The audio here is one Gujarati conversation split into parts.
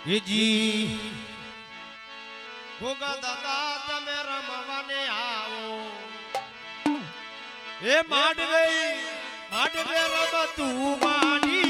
જી ભોગા દાદા તમે રમવાને આવો એ માંડવે માંડવે રમતું માંડી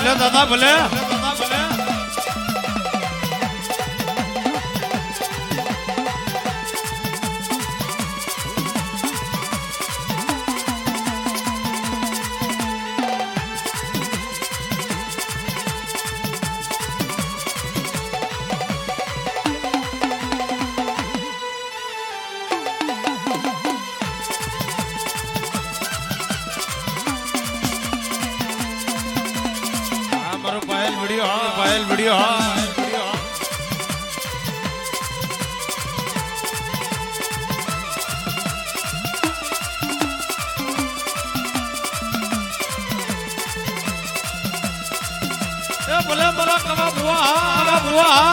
રે દાદા ભલે પાયલ વિડિયો ભલે ભલે કમા બુઆ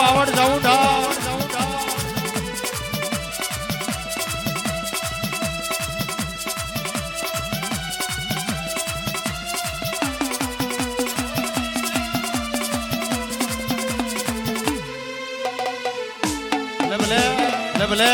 આવડ જાઉં ભલે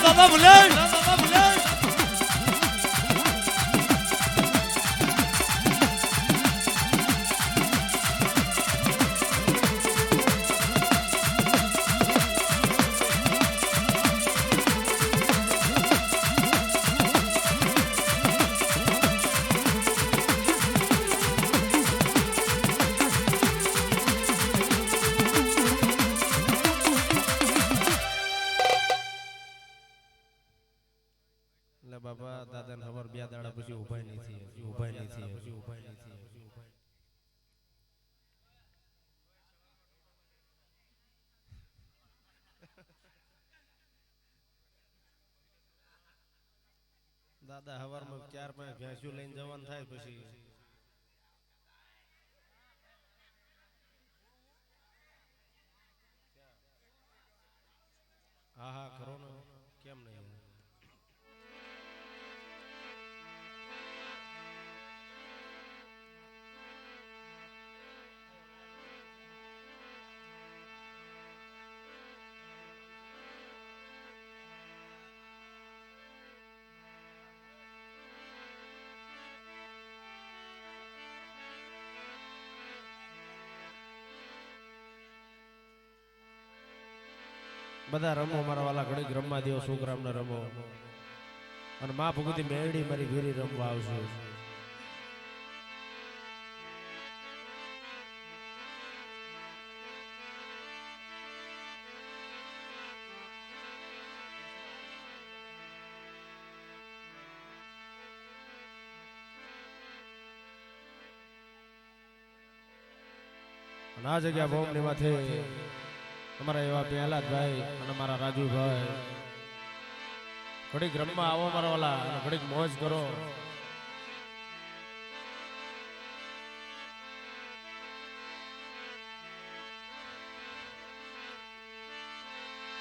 બાબા ભલે એટલે બાપા દાદા ને ખબર 2 દાડા પછી ઉભા નથી દાદા હવારમાં 4-5 ભેંસું લઈને જવાનું થાય પછી હા કરો ને કેમ નહીં બધા રમો મારા વાલા ઘડીક રમવા દેવો છોકરામ ને રમો અને માં ભગવતી મેળી મારી ભેરી રમવા આવશે અને આ જગ્યા ભોમ ની માથે અમારા એવા પહેલાદભાઈ અને મારા રાજુભાઈ ઘડીક રમવા આવો મારા વાલા અને ઘડીક મોજ કરો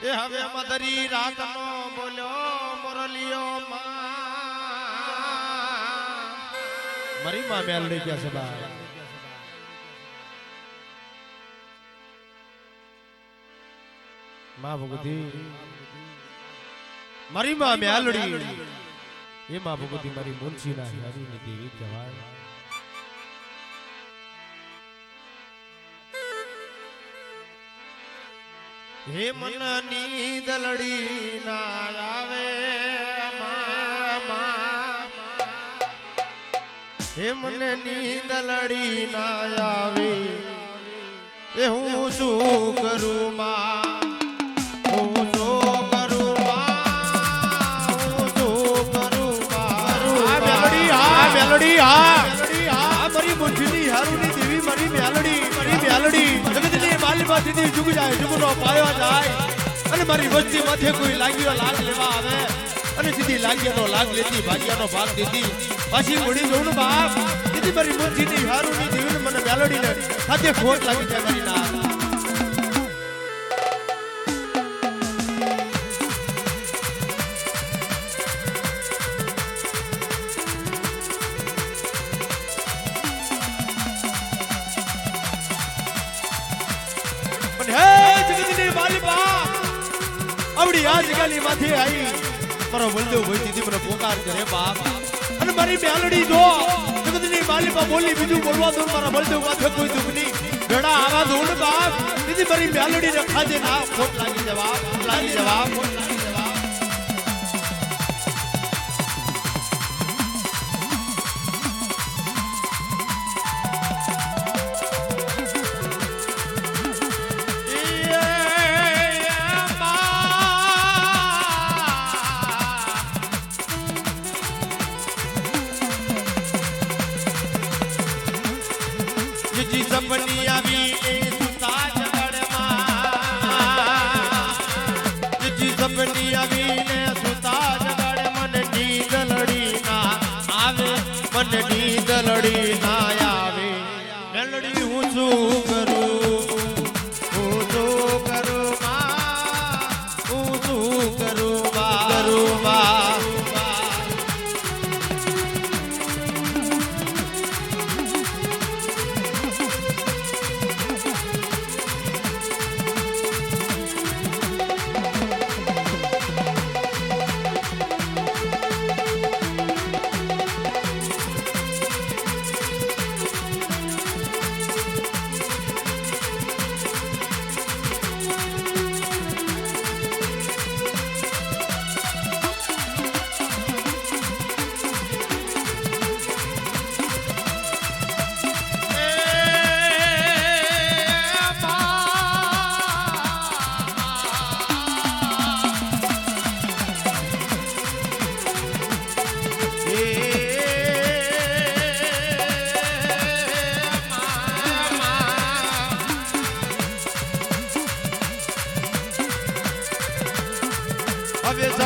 એ હવે મધરી રાતનો બોલ્યો મોરલિયો મારી માં મેલડી ક્યાં છે બા માં ભગવતી મારી માં મેલડી એ માં ભગવતી મારી મુનશી ના હરી ની દેવી કહેવાય હે મનની દલડી ના આવે હે મનની દલડી ના આવે એ હું શું કરું માં હું શું કરું માં હું શું કરું માં મેલડી હા મારી મુંજની હારુની દેવી મારી મેલડી જગતની માલિકા દીદી જુગ જાય જુગનો પાયો જાય અને મારી વસ્તી માથે કોઈ લાગ્યો લાગ લેવા આવે અને સીધી લાગ્યાનો લાગ લેતી ભાગ્યાનો ભાગ દીધી પાછી ઉડી જવું બાપ દીદી મારી મુંજની હારુની દેવી મને મેલડીને સાથે ખોટ લાગી જાય મારી ના આવડી આ જગ્યાની માથે આવી મારો બલદેવ ભાઈ દીદી મને પોકાર કરે બાપ અને મારી મેલડી જો જગતની માલિકા બોલી બીજું બોલવા દો મારા બલદેવ માથે કોઈ દુઃખ નહીં ગડા આવા દોડ બાપ દીદી મારી મેલડી ને ખાજે ના ખોટ લાગી જવાબ સપની આવી એ સુતા જગડમાં સપની આવીને સુતા જગડે મને નીંદ લડી ના આવે મને નીંદ લડી ના આવે મેલડી હું શું કરું માં હું શું કરું માં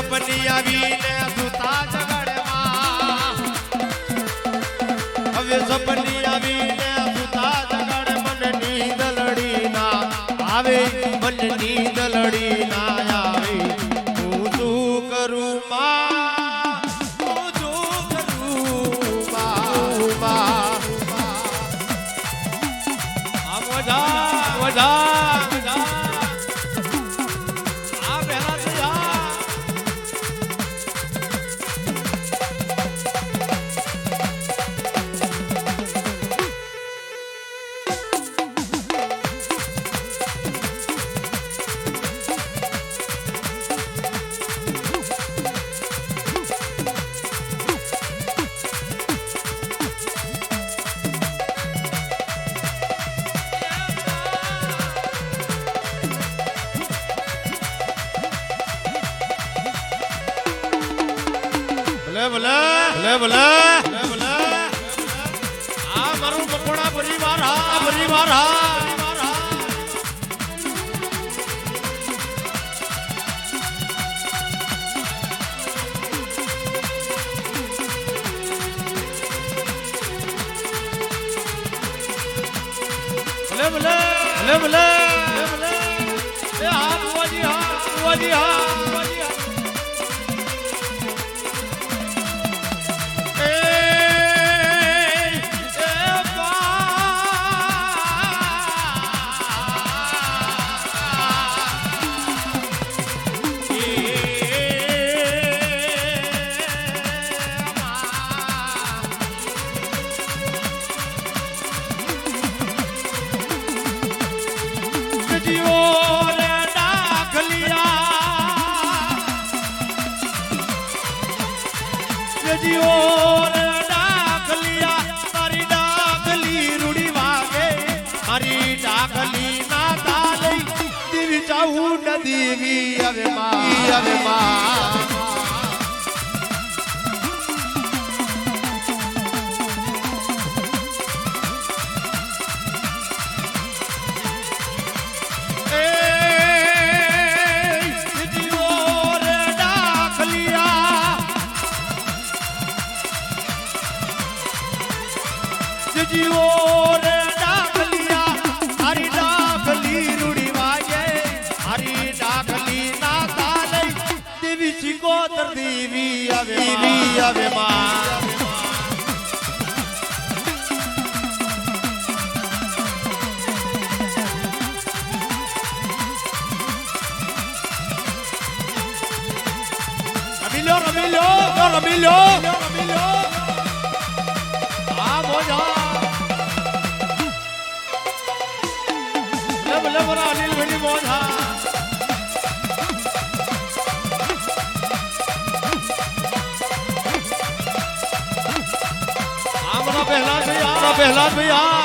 સપની આવીને સુતા જગડમાં હવે સપની આવીને સુતા જગડ મને નીંદ લડી ના આવે મને નીંદ લડી ના આવે હું શું કરું માં હું શું કરું માં આ મજા આ પહેલા તો ભલે ભલે આ મારું મકોડા પરિવાર હા ભલે એ હા બુવાજી હા દેવી હવે માં દેવી આવે માં રમી લો આ મોજા ભલે બરા અનિલ ભાઈ મોજા पहला भैया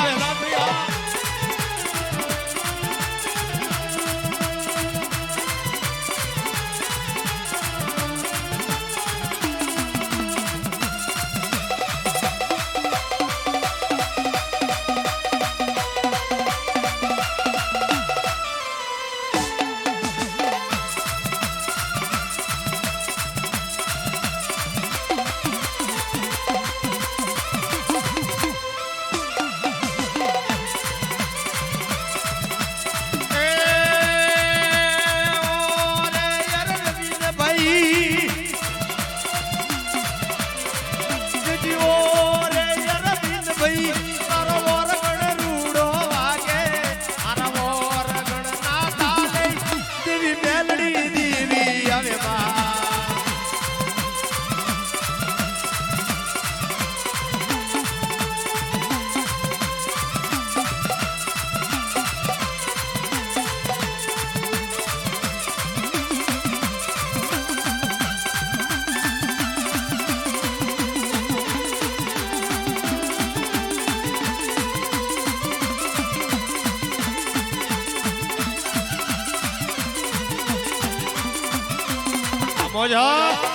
મોજા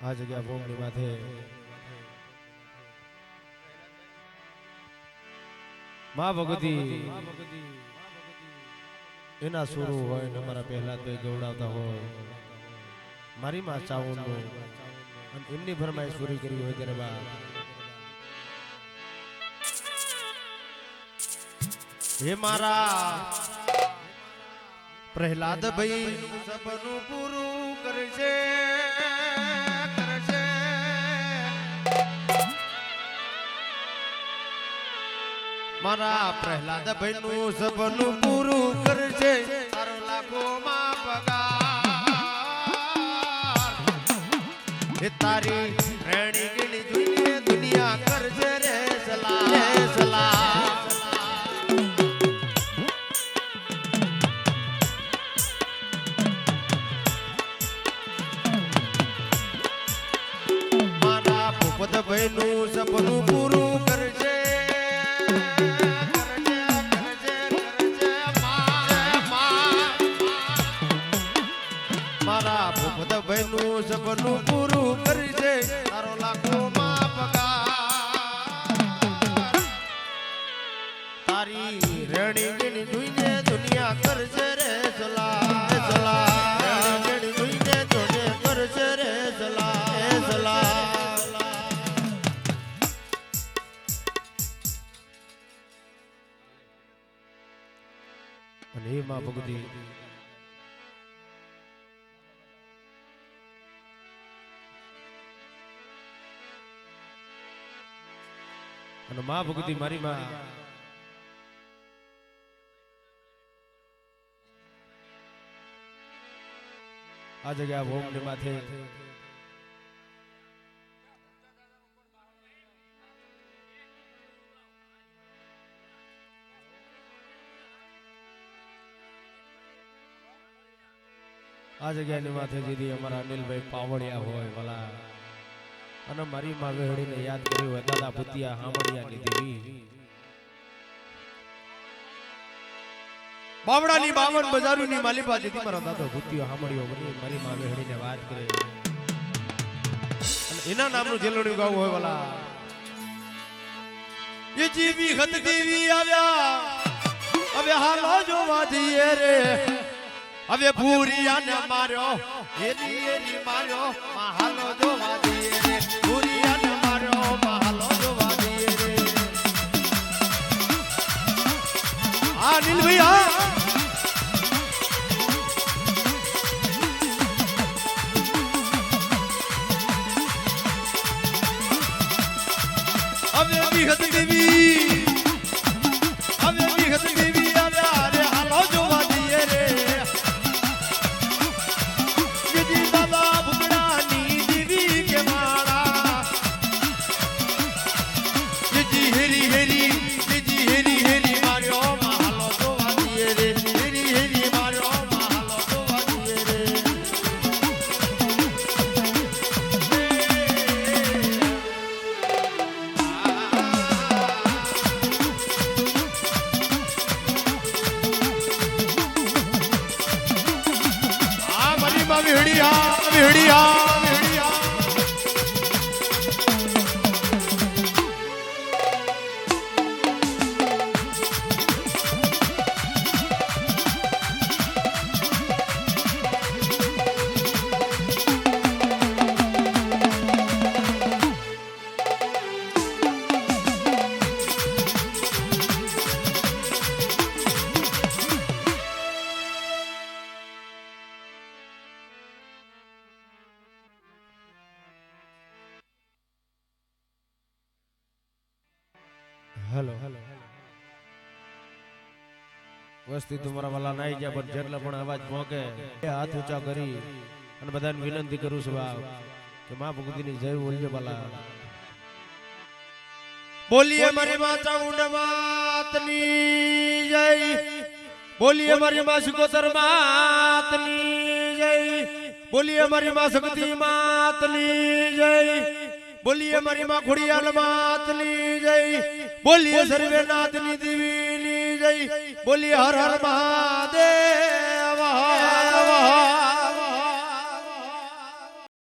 આ જગ્યા ભૂમની માથે માં ભગવતી એના સુરો હોય ને મારા પહેલા તો ગવડાવતા હોય મારી માં ચાવણનું અને એમની ફરમાઈશ પૂરી કરી હોય ત્યારે બા હે મારા પ્રહલાદ ભાઈ સપનું પૂરું કરશે મારા પ્રહલાદ ભાઈ નું સપનું પૂરું કરશે તારો લાખોમાં પગાર એ તારી રેણી ગીણી જોઈને દુનિયા કરશે રે સલાહ મારા ભૂપત ભાઈ નું સપનું પૂરું કરશે મારા ભૂપત ભાઈ નું સપનું પૂરું કરશે તારો લાખોમાં પગાર તારી રેણી ગીણી જોઈને દુનિયા કરશે રે સલાહ રેણી જોઈને દુનિયા કરશે રે સલાહ અને એ માં ભગવતી અને માં ભગવતી મારી માં આ જગ્યા ભૂમની માથે આ જગ્યાની માથે જેથી અમારા અનિલભાઈ પાવડિયા હોય ભલા અને મારી માં વેહડીને યાદ કરી હોય દાદા ભૂતિયા હામડિયાની દેવી બાવડાની 52 બજારોની માલિપા જેથી મારો દાદો ભૂતિયો હામડિયો બની મારી માં વેહડીને વાત કરે અને એના નામનું જેલણું ગાવું હોય ભલા એ જીવી હત દેવી આવ્યા હવે હાલો જોવા જઈએ રે હવે ભૂરિયાને માર્યો એની માર્યો હાલો જોવા જઈએ રે ભૂરિયાને માર્યો હાલો જોવા જઈએ રે આ નીલભાઈ આ હવે વિહત દેવી આવ્યા રે હાલો જોવા જઈએ રે હેલો વસ્તી તમારા વાલા નાઈ ગયા પણ જેટલા પણ અવાજ પહોંચે હાથ ઊંચા કરી અને બધાને વિનંતી કરું છું કે માં ભગવતીની જય બોલજો બાલા બોલીએ મારી માતા ઉડમાતની જય બોલીએ મારી માં સિકોતર માતની જય બોલીએ મારી માં શક્તિ માતની જય બોલીએ મારી માં ખોડિયાલ માતની જય બોલીએ સર્વેનાથની દેવીની જય બોલીએ હર હર મહાદેવ હર હર